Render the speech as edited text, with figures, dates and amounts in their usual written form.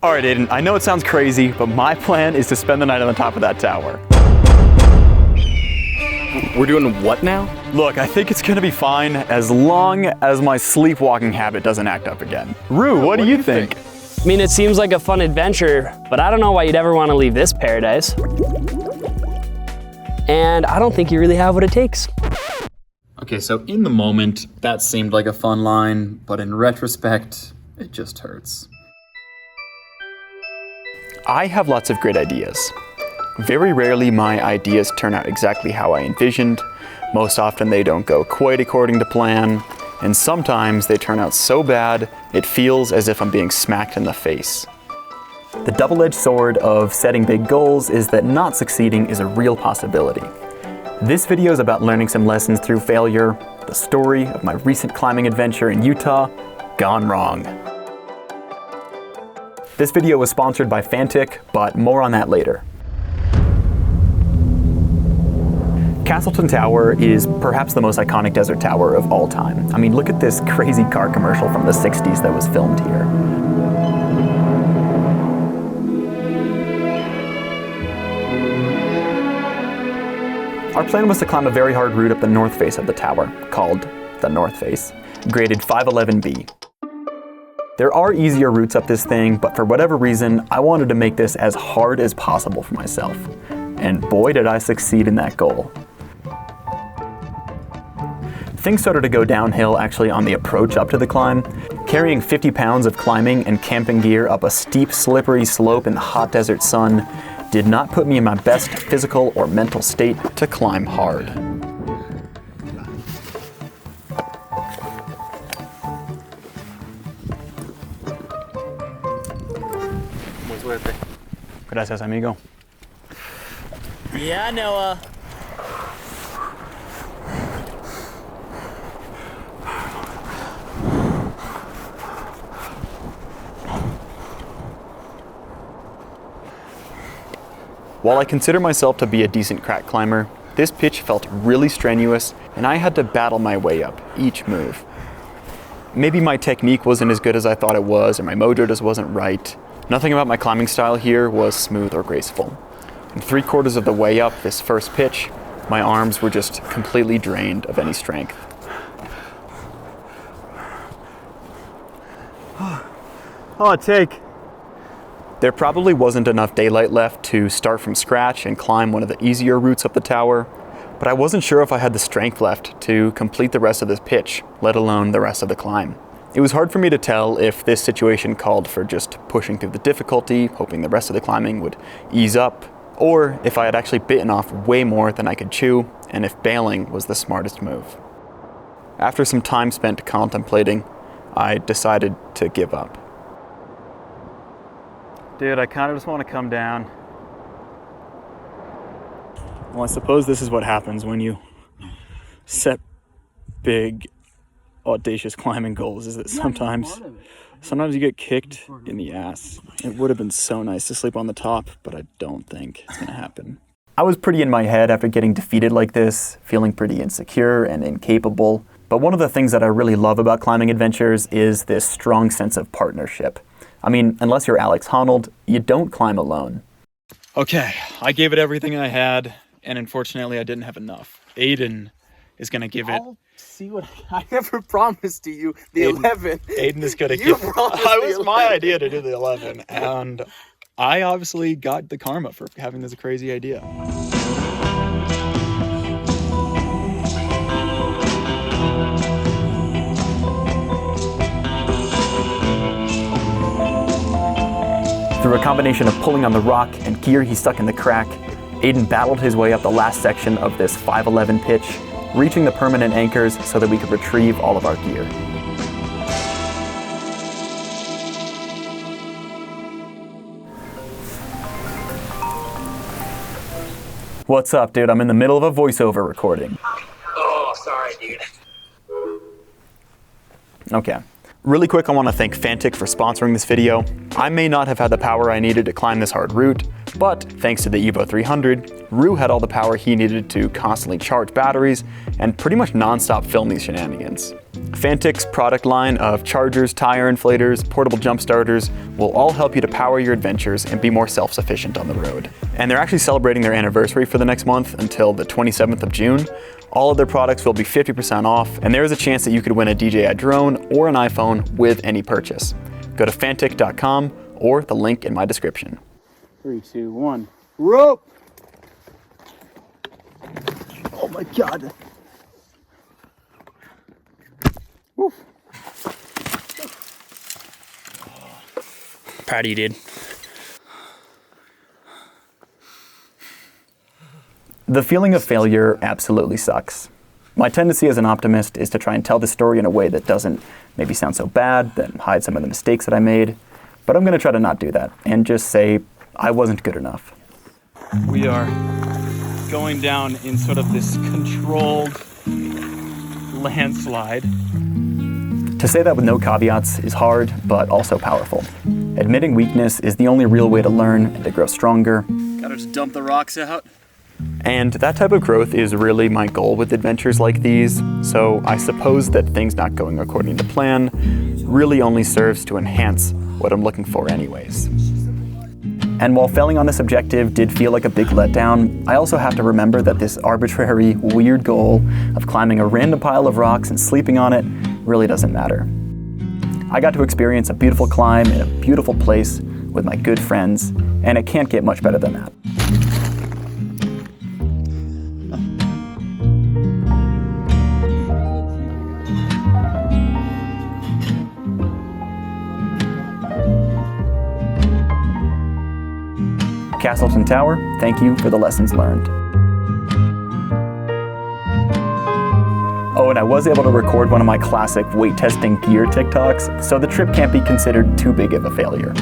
All right, Aiden, I know it sounds crazy, but my plan is to spend the night on the top of that tower. We're doing what now? Look, I think it's gonna be fine as long as my sleepwalking habit doesn't act up again. Rue, what do you think? I mean, it seems like a fun adventure, but I don't know why you'd ever want to leave this paradise. And I don't think you really have what it takes. Okay, so in the moment, that seemed like a fun line, but in retrospect, it just hurts. I have lots of great ideas. Very rarely my ideas turn out exactly how I envisioned. Most often they don't go quite according to plan, and sometimes they turn out so bad, it feels as if I'm being smacked in the face. The double-edged sword of setting big goals is that not succeeding is a real possibility. This video is about learning some lessons through failure, the story of my recent climbing adventure in Utah, gone wrong. This video was sponsored by Fantic, but more on that later. Castleton Tower is perhaps the most iconic desert tower of all time. I mean, look at this crazy car commercial from the 60s that was filmed here. Our plan was to climb a very hard route up the north face of the tower, called the North Face, graded 511B. There are easier routes up this thing, but for whatever reason, I wanted to make this as hard as possible for myself. And boy, did I succeed in that goal. Things started to go downhill actually on the approach up to the climb. Carrying 50 pounds of climbing and camping gear up a steep, slippery slope in the hot desert sun did not put me in my best physical or mental state to climb hard. Gracias, amigo. Yeah, Noah. While I consider myself to be a decent crack climber, this pitch felt really strenuous and I had to battle my way up each move. Maybe my technique wasn't as good as I thought it was, or my mojo just wasn't right. Nothing about my climbing style here was smooth or graceful. And 3/4 of the way up this first pitch, my arms were just completely drained of any strength. Oh, take. There probably wasn't enough daylight left to start from scratch and climb one of the easier routes up the tower, but I wasn't sure if I had the strength left to complete the rest of this pitch, let alone the rest of the climb. It was hard for me to tell if this situation called for just pushing through the difficulty, hoping the rest of the climbing would ease up, or if I had actually bitten off way more than I could chew, and if bailing was the smartest move. After some time spent contemplating, I decided to give up. Dude, I kind of just want to come down. Well, I suppose this is what happens when you set big, audacious climbing goals, is that sometimes you get kicked in the ass. It would have been so nice to sleep on the top, but I don't think it's gonna happen. I was pretty in my head after getting defeated like this, feeling pretty insecure and incapable. But one of the things that I really love about climbing adventures is this strong sense of partnership. I mean, unless you're Alex Honnold, you don't climb alone. Okay, I gave it everything I had, and unfortunately I didn't have enough. Aiden is gonna give it. See what I never promised to you the 11. Aiden is gonna give it. It was my idea to do the 11, and I obviously got the karma for having this crazy idea. Through a combination of pulling on the rock and gear he stuck in the crack, Aiden battled his way up the last section of this 511 pitch, reaching the permanent anchors so that we could retrieve all of our gear. What's up, dude? I'm in the middle of a voiceover recording. Oh, sorry, dude. Okay. Really quick, I want to thank Fantic for sponsoring this video. I may not have had the power I needed to climb this hard route, but thanks to the Evo 300, Rue had all the power he needed to constantly charge batteries and pretty much non-stop film these shenanigans. Fantic's product line of chargers, tire inflators, portable jump starters will all help you to power your adventures and be more self-sufficient on the road. And they're actually celebrating their anniversary for the next month until the 27th of June. All of their products will be 50% off, and there is a chance that you could win a DJI drone or an iPhone with any purchase. Go to fantic.com or the link in my description. 3, 2, 1. Rope! Oh my God. Woo. Proud of you, dude. The feeling of failure absolutely sucks. My tendency as an optimist is to try and tell the story in a way that doesn't maybe sound so bad, that hide some of the mistakes that I made. But I'm going to try to not do that and just say I wasn't good enough. We are going down in sort of this controlled landslide. To say that with no caveats is hard, but also powerful. Admitting weakness is the only real way to learn and to grow stronger. Gotta just dump the rocks out. And that type of growth is really my goal with adventures like these, so I suppose that things not going according to plan really only serves to enhance what I'm looking for anyways. And while failing on this objective did feel like a big letdown, I also have to remember that this arbitrary, weird goal of climbing a random pile of rocks and sleeping on it really doesn't matter. I got to experience a beautiful climb in a beautiful place with my good friends, and it can't get much better than that. Castleton Tower, thank you for the lessons learned. Oh, and I was able to record one of my classic weight testing gear TikToks, so the trip can't be considered too big of a failure.